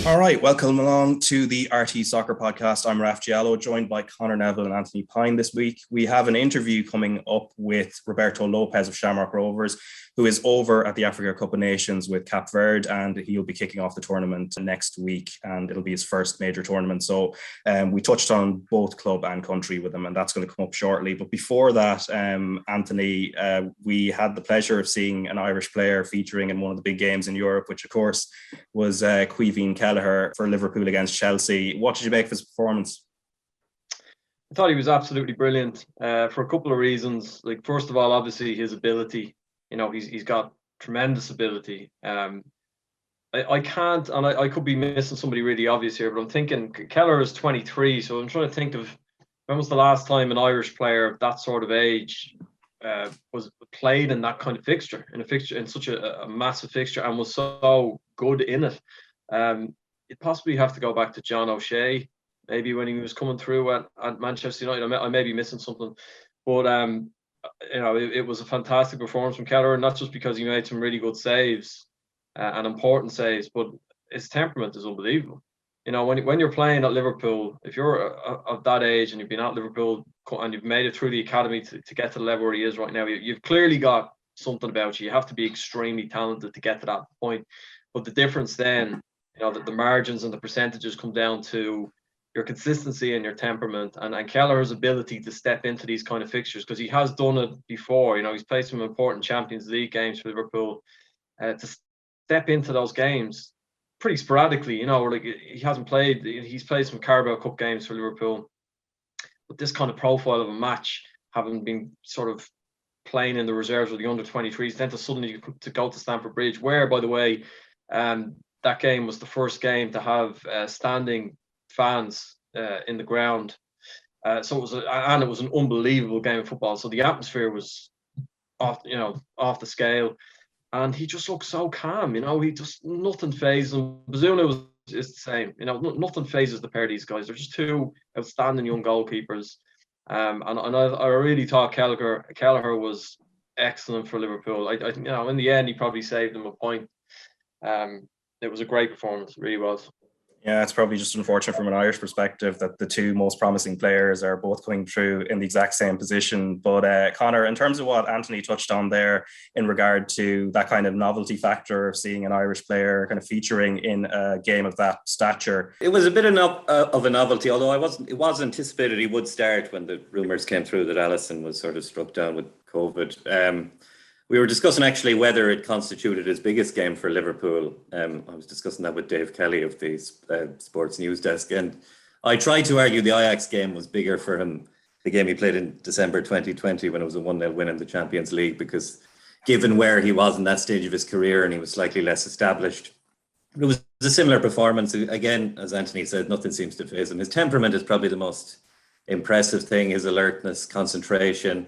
All right, welcome along to the RTÉ Soccer Podcast. I'm Raf Diallo, joined by Conor, Neville and Anthony Pyne this week. We have an interview coming up with Roberto Lopes of Shamrock Rovers, who is over at the Africa Cup of Nations with Cape Verde, and he'll be kicking off the tournament next week, and it'll be his first major tournament. So we touched on both club and country with him, and that's going to come up shortly. But before that, Anthony, we had the pleasure of seeing an Irish player featuring in one of the big games in Europe, which of course was Caoimhin Kelleher for Liverpool against Chelsea. What did you make of his performance? I thought he was absolutely brilliant for a couple of reasons. Like, first of all, obviously his ability. You know, he's got tremendous ability. I can't, and I could be missing somebody really obvious here, but I'm thinking Kelleher is 23, so I'm trying to think of when was the last time an Irish player of that sort of age was played in that kind of fixture, in such a massive fixture, and was so good in it. You'd possibly have to go back to John O'Shea, maybe when he was coming through at Manchester United. I may be missing something, but you know, it was a fantastic performance from Kelleher, not just because he made some really good saves and important saves, but his temperament is unbelievable. You know, when you're playing at Liverpool, if you're of that age and you've been at Liverpool and you've made it through the academy to get to the level where he is right now, you've clearly got something about you. You have to be extremely talented to get to that point. But the difference then, you know, that the margins and the percentages come down to your consistency and your temperament, and Kelleher's ability to step into these kind of fixtures, because he has done it before. You know, he's played some important Champions League games for Liverpool. To step into those games pretty sporadically, you know, like he hasn't played. He's played some Carabao Cup games for Liverpool, but this kind of profile of a match, having been sort of playing in the reserves with the under-23s, then to suddenly to go to Stamford Bridge, where, by the way, that game was the first game to have standing fans in the ground, so it was an unbelievable game of football. So the atmosphere was off the scale, and he just looked so calm. You know, he just, nothing fazed him. Bazunu is the same. You know, nothing phases the pair of these guys. They're just two outstanding young goalkeepers, and I really thought Kelleher was excellent for Liverpool. I you know, in the end he probably saved them a point. It was a great performance, it really was. Yeah, it's probably just unfortunate from an Irish perspective that the two most promising players are both coming through in the exact same position. But Conor, in terms of what Anthony touched on there in regard to that kind of novelty factor of seeing an Irish player kind of featuring in a game of that stature, it was a bit of a novelty, although it was anticipated he would start when the rumours came through that Alisson was sort of struck down with COVID. We were discussing actually whether it constituted his biggest game for Liverpool. I was discussing that with Dave Kelly of the Sports News Desk, and I tried to argue the Ajax game was bigger for him, the game he played in December 2020 when it was a 1-0 win in the Champions League, because given where he was in that stage of his career and he was slightly less established, it was a similar performance. Again, as Anthony said, nothing seems to faze him. His temperament is probably the most impressive thing, his alertness, concentration.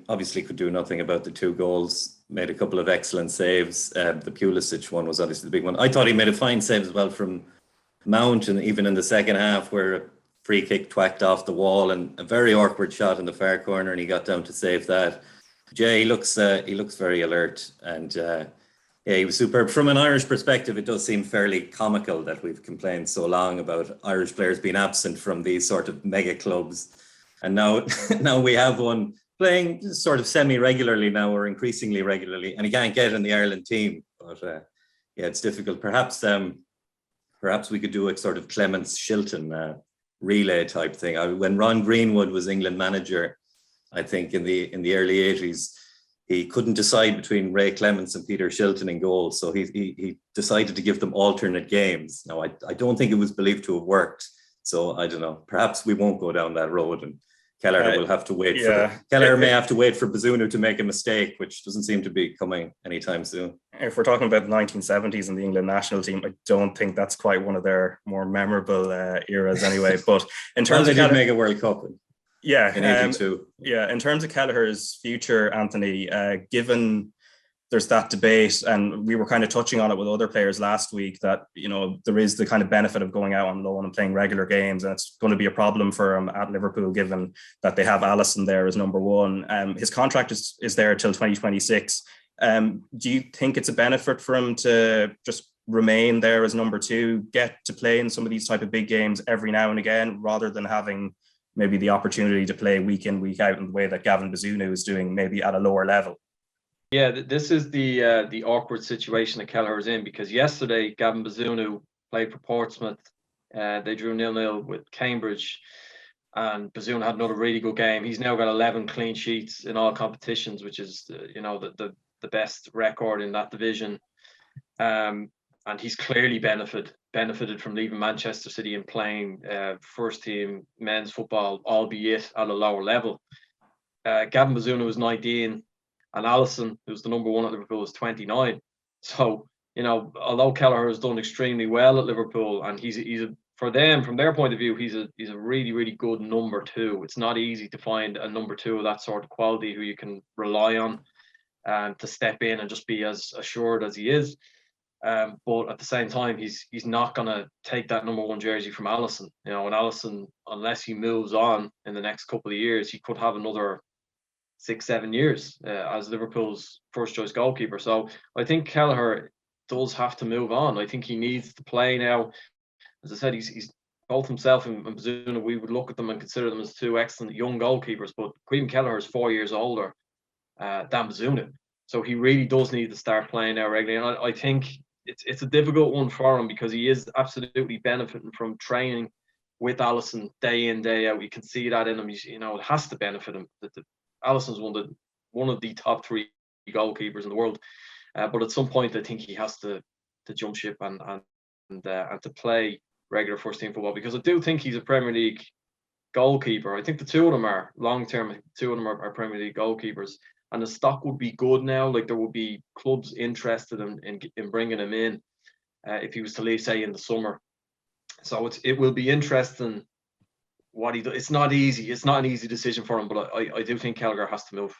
Obviously could do nothing about the 2 goals, made a couple of excellent saves. The Pulisic one was obviously the big one. I thought he made a fine save as well from Mount, and even in the second half where a free kick twacked off the wall and a very awkward shot in the far corner, and he got down to save that. Jay, he looks very alert, and yeah, he was superb. From an Irish perspective, it does seem fairly comical that we've complained so long about Irish players being absent from these sort of mega clubs, and now we have one playing sort of semi-regularly now, or increasingly regularly, and he can't get in the Ireland team. But yeah, it's difficult. Perhaps we could do a sort of Clements Shilton relay type thing. When Ron Greenwood was England manager, I think in the early 80s, he couldn't decide between Ray Clements and Peter Shilton in goal, so he decided to give them alternate games. Now, I don't think it was believed to have worked, so I don't know. Perhaps we won't go down that road, and Kelleher will have to wait. Kelleher may have to wait for Bazunu to make a mistake, which doesn't seem to be coming anytime soon. If we're talking about the 1970s and the England national team, I don't think that's quite one of their more memorable eras anyway. But in terms of, they did make a World Cup. In 82. In terms of Kelleher's future, Anthony, given there's that debate, and we were kind of touching on it with other players last week, that, you know, there is the kind of benefit of going out on loan and playing regular games, and it's going to be a problem for him at Liverpool given that they have Alisson there as number one. His contract is there till 2026. Do you think it's a benefit for him to just remain there as number two, get to play in some of these type of big games every now and again, rather than having maybe the opportunity to play week in, week out in the way that Gavin Bazunu is doing, maybe at a lower level? Yeah, this is the awkward situation that Kelleher is in, because yesterday Gavin Bazunu played for Portsmouth. They drew 0-0 with Cambridge, and Bazunu had another really good game. He's now got 11 clean sheets in all competitions, which is the best record in that division. And he's clearly benefited from leaving Manchester City and playing first team men's football, albeit at a lower level. Gavin Bazunu was 19, and Alisson, who's the number one at Liverpool, is 29. So, although Kelleher has done extremely well at Liverpool, and he's for them, from their point of view, he's a really, really good number two. It's not easy to find a number two of that sort of quality who you can rely on to step in and just be as assured as he is. But at the same time, he's not going to take that number one jersey from Alisson. And Alisson, unless he moves on in the next couple of years, he could have another 6-7 years as Liverpool's first choice goalkeeper. So I think Kelleher does have to move on. I think he needs to play now. As I said, he's both himself and Bazunu, we would look at them and consider them as two excellent young goalkeepers, but Caoimhin Kelleher is 4 years older than Bazunu. So he really does need to start playing now regularly. And I think it's a difficult one for him, because he is absolutely benefiting from training with Alisson day in, day out. You can see that in him. It has to benefit him. Alisson's one of the top three goalkeepers in the world. But at some point, I think he has to jump ship and to play regular first team football, because I do think he's a Premier League goalkeeper. I think the two of them are long term. Two of them are Premier League goalkeepers, and the stock would be good now. Like, there would be clubs interested in bringing him in if he was to leave, say, in the summer. So it will be interesting what he does. It's not easy. It's not an easy decision for him, but I do think Kelleher has to move.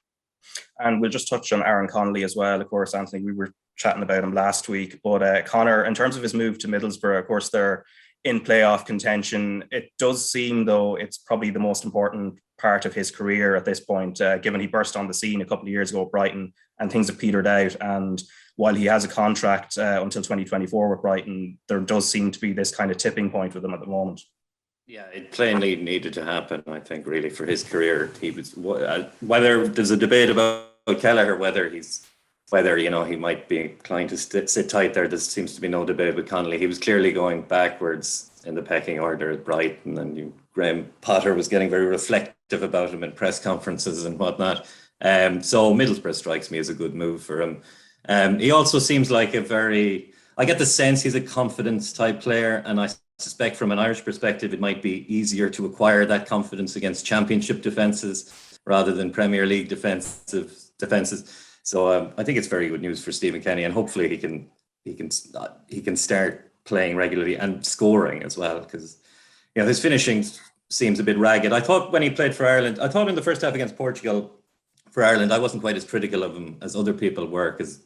And we'll just touch on Aaron Connolly as well. Of course, Anthony, we were chatting about him last week, but Conor, in terms of his move to Middlesbrough, of course, they're in playoff contention. It does seem, though, it's probably the most important part of his career at this point, given he burst on the scene a couple of years ago at Brighton and things have petered out. And while he has a contract until 2024 with Brighton, there does seem to be this kind of tipping point with him at the moment. Yeah, it plainly needed to happen, I think, really, for his career. He was, whether there's a debate about Kelleher, whether he might be inclined to sit tight there. There seems to be no debate with Connolly. He was clearly going backwards in the pecking order at Brighton, and Graham Potter was getting very reflective about him in press conferences and whatnot. So Middlesbrough strikes me as a good move for him. He also seems like I get the sense he's a confidence type player, and I suspect from an Irish perspective it might be easier to acquire that confidence against championship defences rather than Premier League defenses. So I think it's very good news for Stephen Kenny, and hopefully he can start playing regularly and scoring as well, because his finishing seems a bit ragged. I thought when he played for Ireland, I thought in the first half against Portugal for Ireland, I wasn't quite as critical of him as other people were, because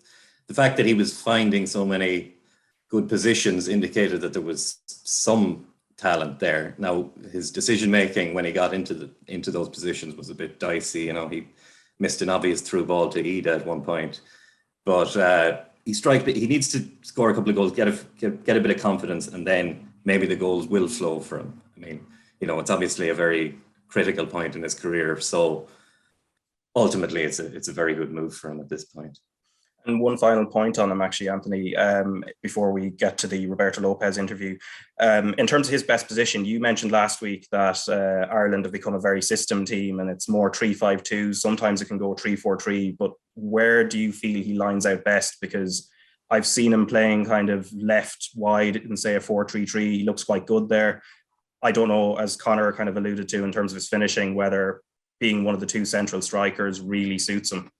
the fact that he was finding so many good positions indicated that there was some talent there. Now, his decision making when he got into those positions was a bit dicey. He missed an obvious through ball to Ida at one point, but he needs to score a couple of goals, get a bit of confidence, and then maybe the goals will flow for him. I mean, it's obviously a very critical point in his career, so ultimately it's a very good move for him at this point. And one final point on him, actually, Anthony, before we get to the Roberto Lopes interview. In terms of his best position, you mentioned last week that Ireland have become a very system team, and it's more 3-5-2. Sometimes it can go 3-4-3, but where do you feel he lines out best? Because I've seen him playing kind of left wide in, say, a 4-3-3. He looks quite good there. I don't know, as Conor kind of alluded to in terms of his finishing, whether being one of the two central strikers really suits him.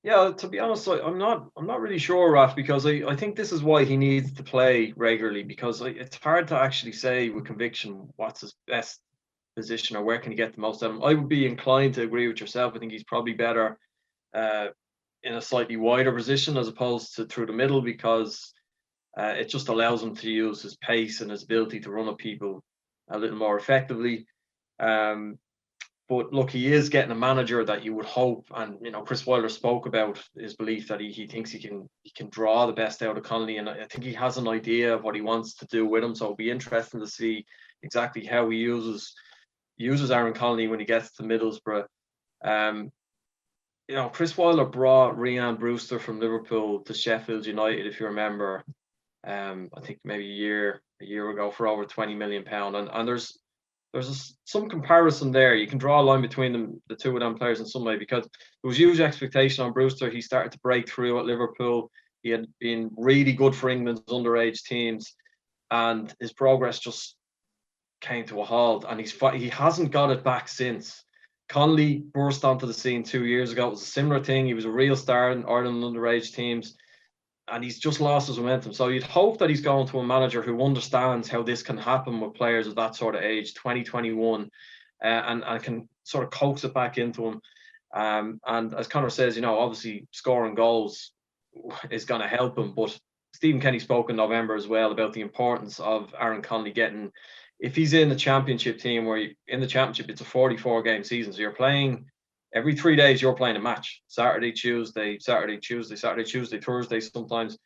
Yeah, to be honest, I'm not really sure, Raf, because I think this is why he needs to play regularly, because it's hard to actually say with conviction what's his best position or where can he get the most out of him. I would be inclined to agree with yourself. I think he's probably better in a slightly wider position as opposed to through the middle, because it just allows him to use his pace and his ability to run at people a little more effectively. But look, he is getting a manager that you would hope, and Chris Wilder spoke about his belief that he thinks he can draw the best out of Connolly, and I think he has an idea of what he wants to do with him. So it'll be interesting to see exactly how he uses Aaron Connolly when he gets to Middlesbrough. Chris Wilder brought Rhian Brewster from Liverpool to Sheffield United, if you remember. I think maybe a year ago for over £20 million, and there's some comparison there. You can draw a line between them, the two of them players, in some way, because there was huge expectation on Brewster. He started to break through at Liverpool. He had been really good for England's underage teams, and his progress just came to a halt, and he hasn't got it back since. Connolly burst onto the scene 2 years ago. It was a similar thing. He was a real star in Ireland underage teams, and he's just lost his momentum. So you'd hope that he's going to a manager who understands how this can happen with players of that sort of age, 2021, and can sort of coax it back into him. And as Conor says, obviously scoring goals is going to help him. But Stephen Kenny spoke in November as well about the importance of Aaron Connolly getting, if he's in the championship team, in the championship, it's a 44-game season. So you're playing every 3 days, you're playing a match. Saturday, Tuesday, Thursday sometimes.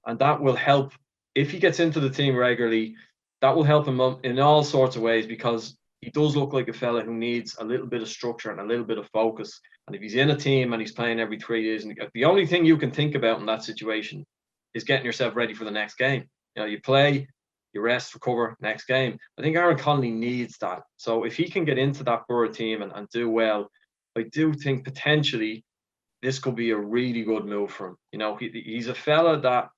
And that will help. If he gets into the team regularly, that will help him in all sorts of ways, because he does look like a fella who needs a little bit of structure and a little bit of focus. And if he's in a team and he's playing every 3 days, and the only thing you can think about in that situation is getting yourself ready for the next game. You play, you rest, recover, next game. I think Aaron Connolly needs that. So if he can get into that Borough team and do well, I do think potentially this could be a really good move for him. He's a fella that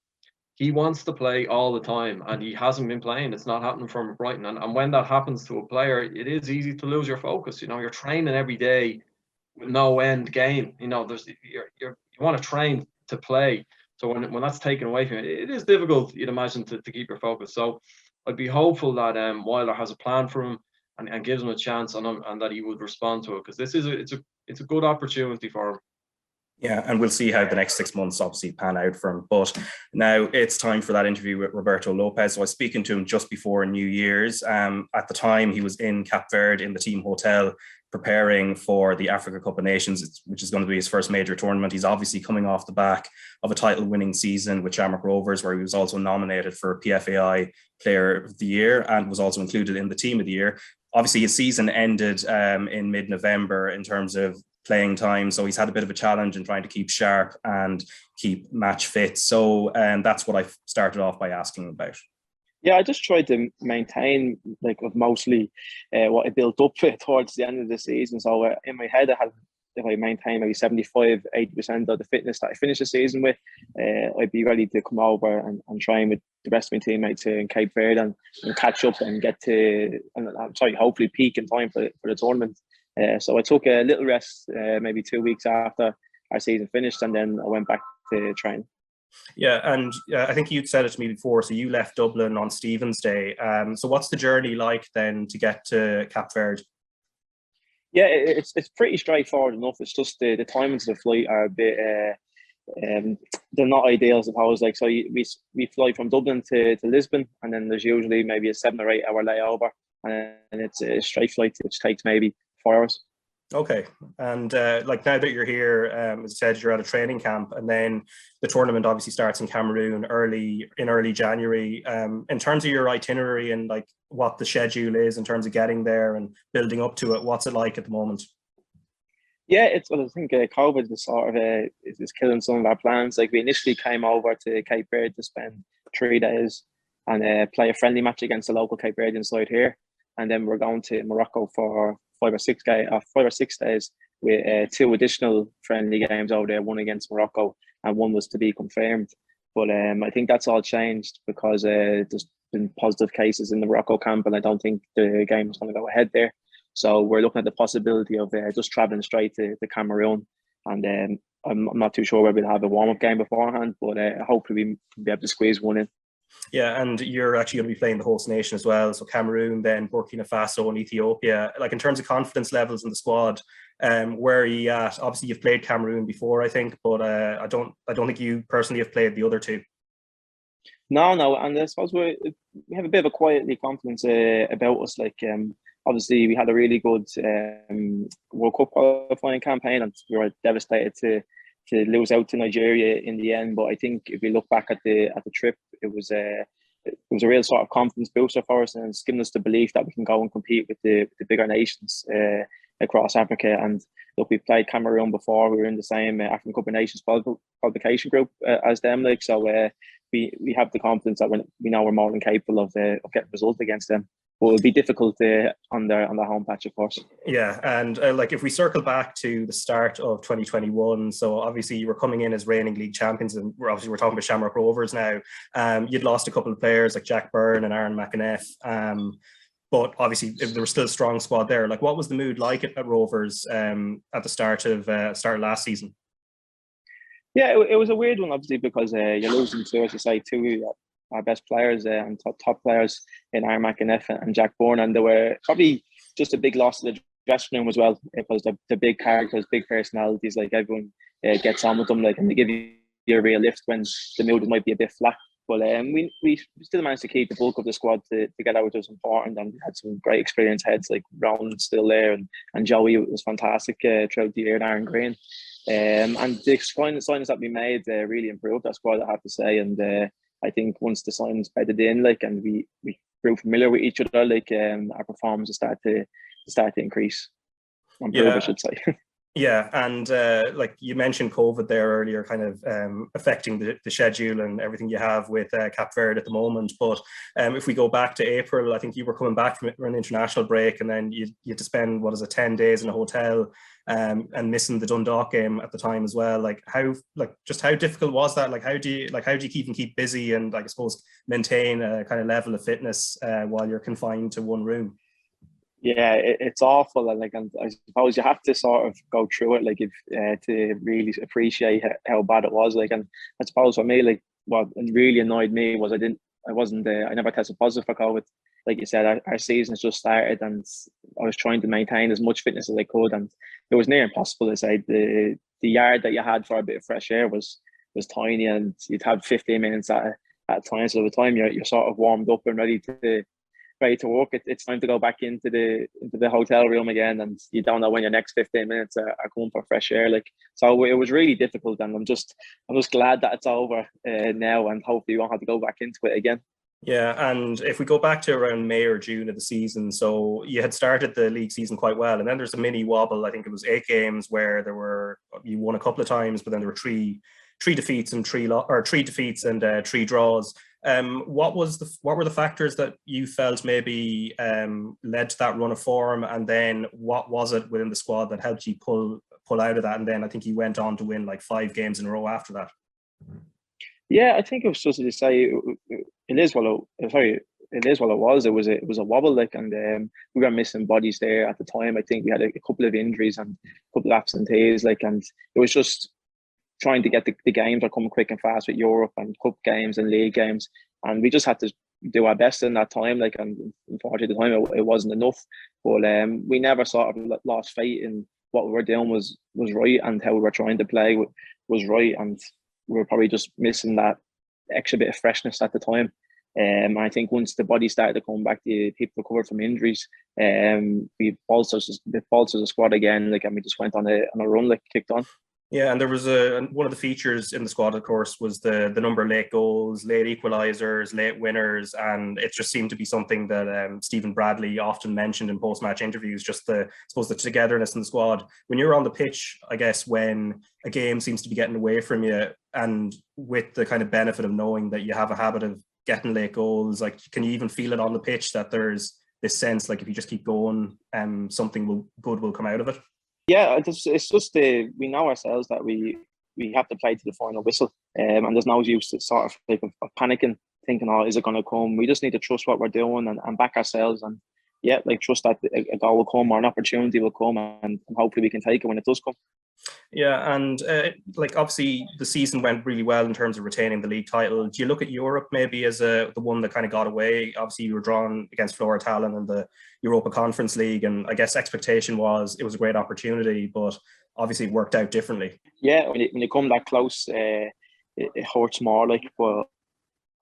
he wants to play all the time, and he hasn't been playing. It's not happening for him at Brighton. And when that happens to a player, it is easy to lose your focus. You're training every day with no end game. You want to train to play. So when that's taken away from you, it is difficult, you'd imagine, to keep your focus. So I'd be hopeful that Wilder has a plan for him and gives him a chance, and that he would respond to it, because it's a good opportunity for him. Yeah, and we'll see how the next 6 months obviously pan out for him. But now it's time for that interview with Roberto Lopes. So I was speaking to him just before New Year's. At the time, he was in Cape Verde in the team hotel, preparing for the Africa Cup of Nations, which is going to be his first major tournament. He's obviously coming off the back of a title-winning season with Shamrock Rovers, where he was also nominated for PFAI Player of the Year and was also included in the Team of the Year. Obviously, his season ended in mid-November in terms of playing time, so he's had a bit of a challenge in trying to keep sharp and keep match fit. So that's what I started off by asking him about. Yeah, I just tried to maintain mostly what I built up towards the end of the season. So in my head, if I maintain maybe 75-80% of the fitness that I finished the season with, I'd be ready to come over and train with the rest of my teammates in Cape Verde and catch up and hopefully peak in time for the tournament. So I took a little rest, maybe 2 weeks after our season finished, and then I went back to train. Yeah, and I think you'd said it to me before, so you left Dublin on Stephen's Day. So what's the journey like then to get to Cape Verde? Yeah, it's pretty straightforward enough. It's just the timings of the flight are a bit, they're not ideal, I suppose. So we fly from Dublin to Lisbon, and then there's usually maybe a 7 or 8 hour layover, and it's a straight flight which takes maybe 4 hours. Okay, and now that you're here, as I said, you're at a training camp, and then the tournament obviously starts in Cameroon early January. In terms of your itinerary and what the schedule is in terms of getting there and building up to it, what's it like at the moment? Yeah, I think COVID is sort of is killing some of our plans. We initially came over to Cape Verde to spend 3 days and play a friendly match against the local Cape Verdean side here, and then we're going to Morocco for 5 or 6 days with 2 additional friendly games over there, one against Morocco and one was to be confirmed. But I think that's all changed because there's been positive cases in the Morocco camp, and I don't think the game is going to go ahead there. So we're looking at the possibility of just travelling straight to Cameroon, and I'm not too sure whether we'll have a warm-up game beforehand, but hopefully we'll be able to squeeze one in. Yeah, and you're actually going to be playing the host nation as well. So Cameroon, then Burkina Faso and Ethiopia. In terms of confidence levels in the squad, where are you at? Obviously, you've played Cameroon before, I think, but I don't think you personally have played the other 2. No, and I suppose we have a bit of a quietly confidence about us. obviously we had a really good World Cup qualifying campaign, and we were devastated to lose out to Nigeria in the end. But I think if we look back at the trip, it was a real sort of confidence booster for us, and it's given us the belief that we can go and compete with the bigger nations across Africa. And look, we played Cameroon before. We were in the same African Cup of Nations qualification group as them. Like, so we have the confidence that we know we're more than capable of getting results against them. But it'll be difficult on their home patch, of course. Yeah, and like if we circle back to the start of 2021, so obviously you were coming in as reigning league champions, and we're talking about Shamrock Rovers now. You'd lost a couple of players like Jack Byrne and Aaron McEneff, but obviously there was still a strong squad there. Like, what was the mood like at Rovers at the start of last season? Yeah, it was a weird one, obviously, because you're losing two of our best players and top players in Aaron McEneff and Jack Byrne, and they were probably just a big loss to the dressing room as well, because they're big characters, big personalities. Like, everyone gets on with them, like, and they give you a real lift when the mood might be a bit flat. But we still managed to keep the bulk of the squad together, which was important, and we had some great experienced heads like Ron's still there, and Joey was fantastic throughout the year, and Aaron Green. And the signings that we made really improved our squad, I have to say. And I think once the signings bedded in, like, and we grew familiar with each other, like, our performance started to increase. Improve, I should say. Yeah, and like you mentioned COVID there earlier, kind of affecting the schedule and everything you have with Cape Verde at the moment. But if we go back to April, I think you were coming back from an international break, and then you had to spend 10 days in a hotel, and missing the Dundalk game at the time as well. Like, how difficult was that? Like, how do you keep busy and, like, I suppose, maintain a kind of level of fitness while you're confined to one room? Yeah, it's awful, and I suppose you have to sort of go through it, like, if to really appreciate how bad it was. Like, and I suppose for me, like, what really annoyed me was I never tested positive for COVID. Like you said, our season's just started, and I was trying to maintain as much fitness as I could, and it was near impossible to say. The yard that you had for a bit of fresh air was tiny, and you'd have 15 minutes at a time. So by the time you're sort of warmed up and ready to work, it's time to go back into the hotel room again, and you don't know when your next 15 minutes are coming for fresh air. Like, so it was really difficult, and I'm just glad that it's over now, and hopefully we won't have to go back into it again. Yeah, and if we go back to around May or June of the season, so you had started the league season quite well, and then there's a mini wobble. I think it was 8 games where you won a couple of times, but then there were three defeats and 3 draws. What were the factors that you felt maybe led to that run of form, and then what was it within the squad that helped you pull out of that? And then I think you went on to win like 5 games in a row after that. Yeah, I think it was just to say it is what it was. It was a wobble, like, and we were missing bodies there at the time. I think we had a couple of injuries and a couple of absentees, like, and it was just trying to get the games are coming quick and fast with Europe and cup games and league games, and we just had to do our best in that time. Like, and unfortunately, at the time it wasn't enough. But we never sort of lost faith in what we were doing was right, and how we were trying to play was right, and we were probably just missing that extra bit of freshness at the time. I think once the body started to come back, the people recovered from injuries, we bolstered the squad again, like, and we just went on a run, like, kicked on. Yeah, and there was one of the features in the squad, of course, was the number of late goals, late equalisers, late winners, and it just seemed to be something that Stephen Bradley often mentioned in post-match interviews, just the togetherness in the squad. When you're on the pitch, I guess, when a game seems to be getting away from you, and with the kind of benefit of knowing that you have a habit of getting late goals, like, can you even feel it on the pitch that there's this sense, like, if you just keep going, something good will come out of it? Yeah, it's just we know ourselves that we have to play to the final whistle, and there's no use to sort of panicking, thinking, oh, is it going to come? We just need to trust what we're doing and back ourselves, and yeah, like, trust that a goal will come or an opportunity will come, and hopefully we can take it when it does come. Yeah, and like, obviously the season went really well in terms of retaining the league title. Do you look at Europe maybe as the one that kind of got away? Obviously you were drawn against Flora Tallinn in the Europa Conference League, and I guess expectation was it was a great opportunity, but obviously it worked out differently. Yeah, when you come that close, it hurts more, like, but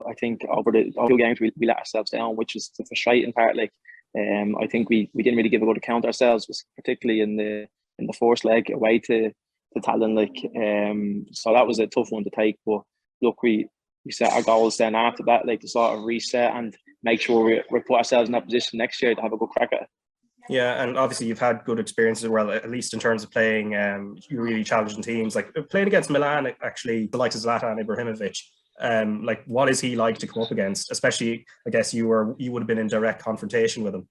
I think over the 2 games we let ourselves down, which is the frustrating part. Like, I think we didn't really give a good account ourselves, particularly in the first leg away to Tallinn. So that was a tough one to take. But look, we set our goals then after that, to sort of reset and make sure we put ourselves in that position next year to have a good crack at it. Yeah, and obviously you've had good experiences as well, at least in terms of playing really challenging teams. Like playing against Milan, actually, the likes of Zlatan Ibrahimovic. What is he like to come up against? Especially, I guess you would have been in direct confrontation with him.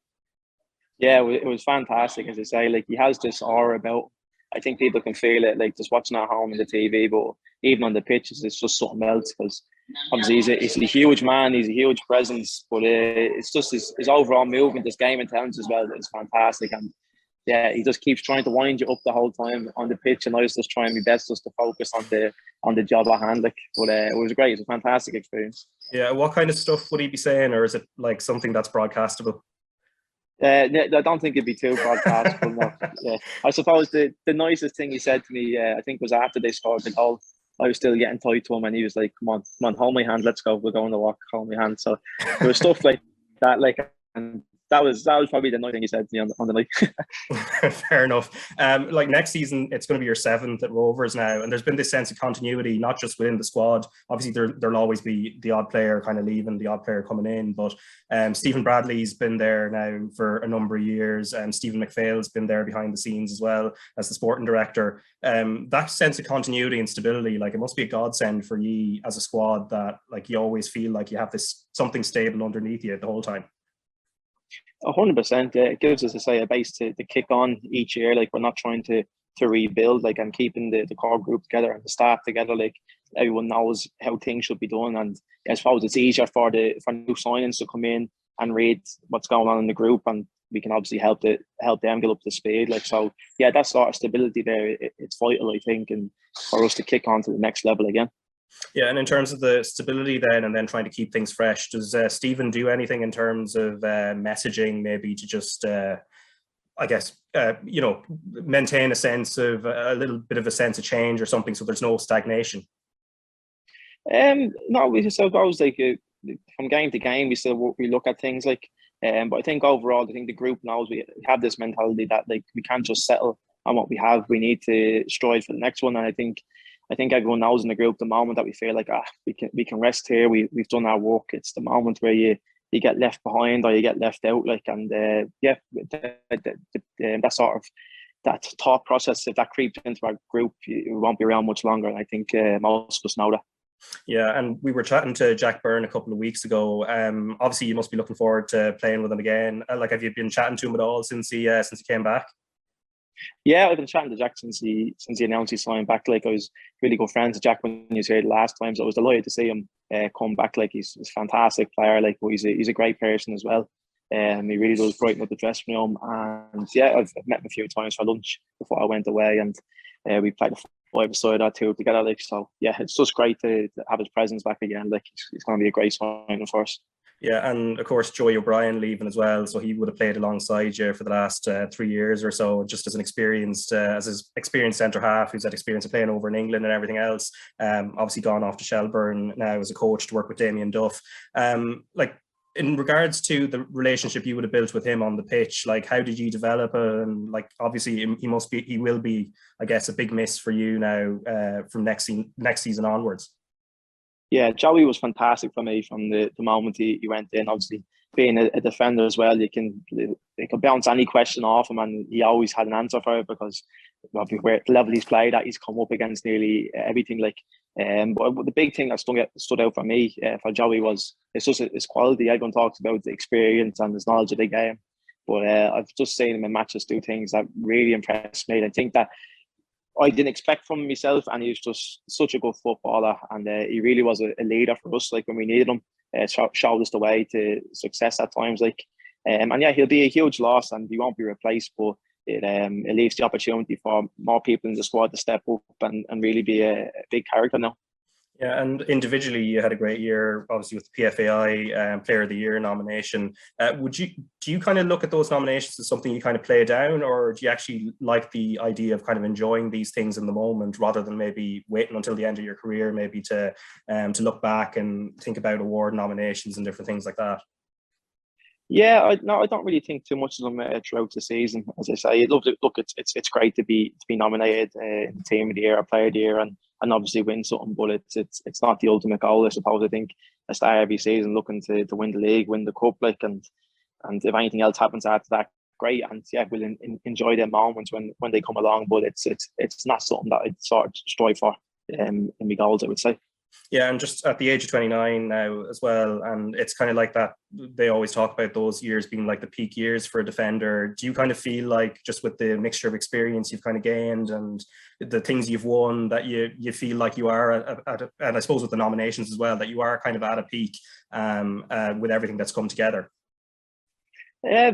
Yeah, it was fantastic. As I say, he has this aura about. I think people can feel it, just watching at home on the TV, but even on the pitches, it's just something else. Because obviously he's a huge man, he's a huge presence, but it's just his overall movement, his game intelligence as well is fantastic. And yeah, he just keeps trying to wind you up the whole time on the pitch, and I was just trying my best just to focus on the job at hand. But it was great. It was a fantastic experience. Yeah, what kind of stuff would he be saying, or is it something that's broadcastable? I don't think it'd be too broadcastable. No. Yeah. I suppose the nicest thing he said to me, I think, was after they scored the goal. I was still getting tight to him, and he was like, "Come on, hold my hand. Let's go. We're going to walk. Hold my hand." So there was stuff like that, and that was probably the nice thing he said to me on the night. Fair enough. Next season, it's going to be your 7th at Rovers now, and there's been this sense of continuity, not just within the squad. Obviously, there'll always be the odd player kind of leaving, the odd player coming in, but Stephen Bradley's been there now for a number of years, and Stephen McPhail's been there behind the scenes as well as the sporting director. That sense of continuity and stability, it must be a godsend for you as a squad, that you always feel like you have this something stable underneath you the whole time. 100%. It gives us, a base to kick on each year. We're not trying to rebuild, and keeping the core group together and the staff together. Everyone knows how things should be done, and I suppose it's easier for new signings to come in and read what's going on in the group, and we can obviously help them get up to speed. So yeah, that sort of stability there, it's vital, I think, and for us to kick on to the next level again. Yeah, and in terms of the stability and then trying to keep things fresh, does Stephen do anything in terms of messaging, maybe to just, maintain a sense of a little bit of a sense of change or something, so there's no stagnation? No, we just suppose from game to game, we look at things but I think overall, the group knows we have this mentality that we can't just settle on what we have. We need to strive for the next one, and I think everyone knows in the group the moment that we feel we can rest here. We've done our work. It's the moment where you get left behind or you get left out. That sort of that thought process, if that creeps into our group, it won't be around much longer. And I think most of us know that. Yeah, and we were chatting to Jack Byrne a couple of weeks ago. Obviously, you must be looking forward to playing with him again. Have you been chatting to him at all since he came back? Yeah, I've been chatting to Jack since he announced he signed back. I was really good friends with Jack when he was here the last time, so I was delighted to see him come back. He's a fantastic player. He's a great person as well. He really does brighten up the dressing room. And yeah, I've met him a few times for lunch before I went away, and we played a 5-a-side or 2 together. So yeah, it's just great to have his presence back again. He's going to be a great signing for us. Yeah, and of course, Joey O'Brien leaving as well. So he would have played alongside you for the last 3 years or so, just as an experienced centre half who's had experience of playing over in England and everything else. Obviously gone off to Shelburne now as a coach to work with Damien Duff. In regards to the relationship you would have built with him on the pitch, how did you develop it? And obviously he will be, I guess, a big miss for you now from next season onwards. Yeah, Joey was fantastic for me from the moment he went in. Obviously, being a defender as well, you can bounce any question off him, and he always had an answer for it, because where the level he's played at, he's come up against nearly everything. But the big thing that stood out for me for Joey was it's just his quality. Everyone talks about the experience and his knowledge of the game, but I've just seen him in matches do things that really impressed me. And I think that I didn't expect from myself, and he was just such a good footballer, and he really was a leader for us. When we needed him, showed us the way to success at times. And yeah, he'll be a huge loss, and he won't be replaced. But it leaves the opportunity for more people in the squad to step up and really be a big character now. Yeah, and individually, you had a great year, obviously, with the PFAI Player of the Year nomination. Do you kind of look at those nominations as something you kind of play down, or do you actually like the idea of kind of enjoying these things in the moment rather than maybe waiting until the end of your career, maybe to look back and think about award nominations and different things like that? Yeah, I don't really think too much of them throughout the season. As I say, look, it's great to be nominated in the Team of the Year or Player of the Year, and obviously win something. But it's not the ultimate goal, I suppose. I think I start every season looking to win the league, win the cup, like, and if anything else happens after that, great. And yeah, we'll enjoy them moments when they come along. But it's not something that I'd sort of strive for in my goals, I would say. Yeah, and just at the age of 29 now as well, and it's kind of like that, they always talk about those years being like the peak years for a defender. Do you kind of feel like, just with the mixture of experience you've kind of gained and the things you've won, that you feel like you are and I suppose with the nominations as well, that you are kind of at a peak with everything that's come together? Yeah,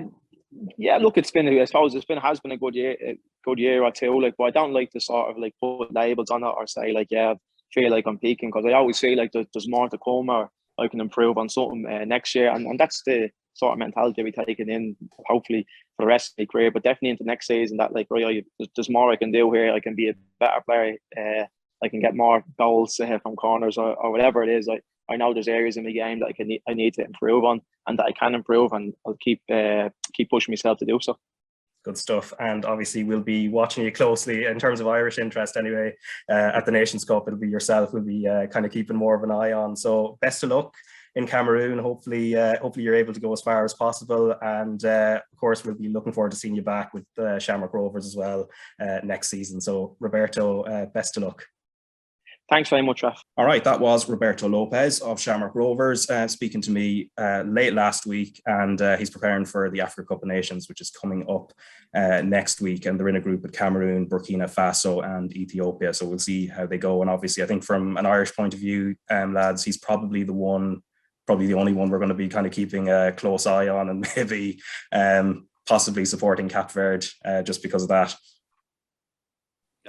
look, has been a good year or two, like, but I don't like to sort of like put labels on it or say like, yeah, feel like I'm peaking, because I always feel like there's more to come, or I can improve on something next year, and that's the sort of mentality we taking in, hopefully for the rest of my career, but definitely into next season, that like, right, there's more I can do here. I can be a better player, I can get more goals from corners or whatever it is. I know there's areas in the game that I need to improve on, and that I can improve, and I'll keep pushing myself to do so. Good stuff. And obviously we'll be watching you closely in terms of Irish interest anyway. At the Nations Cup, it'll be yourself we'll be kind of keeping more of an eye on. So best of luck in Cameroon. Hopefully you're able to go as far as possible. And of course, we'll be looking forward to seeing you back with Shamrock Rovers as well next season. So Roberto, best of luck. Thanks very much, Raf. All right, that was Roberto Lopes of Shamrock Rovers speaking to me late last week, and he's preparing for the Africa Cup of Nations, which is coming up next week, and they're in a group with Cameroon, Burkina Faso and Ethiopia, so we'll see how they go. And obviously I think from an Irish point of view, lads, he's probably the only one we're going to be kind of keeping a close eye on, and maybe possibly supporting Cape Verde just because of that.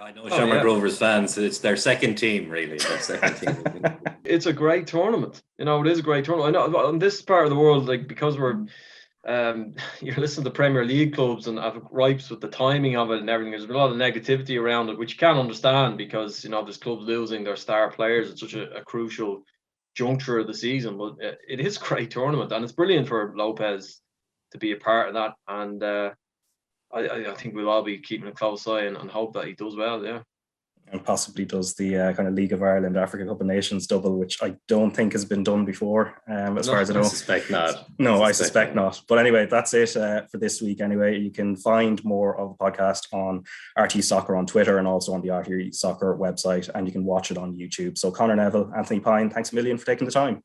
I know Shamrock Rovers fans, it's their second team, really. It's a great tournament. It is a great tournament. I know in this part of the world, like, because we're you're listening to Premier League clubs and have gripes with the timing of it and everything. There's been a lot of negativity around it, which you can't understand, because there's clubs losing their star players at such a crucial juncture of the season. But it is a great tournament, and it's brilliant for Lopes to be a part of that. And I think we'll all be keeping a close eye and hope that he does well, yeah. And possibly does the kind of League of Ireland Africa Cup of Nations double, which I don't think has been done before, as far as I know. I suspect not. No, I suspect not. But anyway, that's it for this week anyway. You can find more of the podcast on RTÉ Soccer on Twitter and also on the RTÉ Soccer website, and you can watch it on YouTube. So Conor, Neville, Anthony Pyne, thanks a million for taking the time.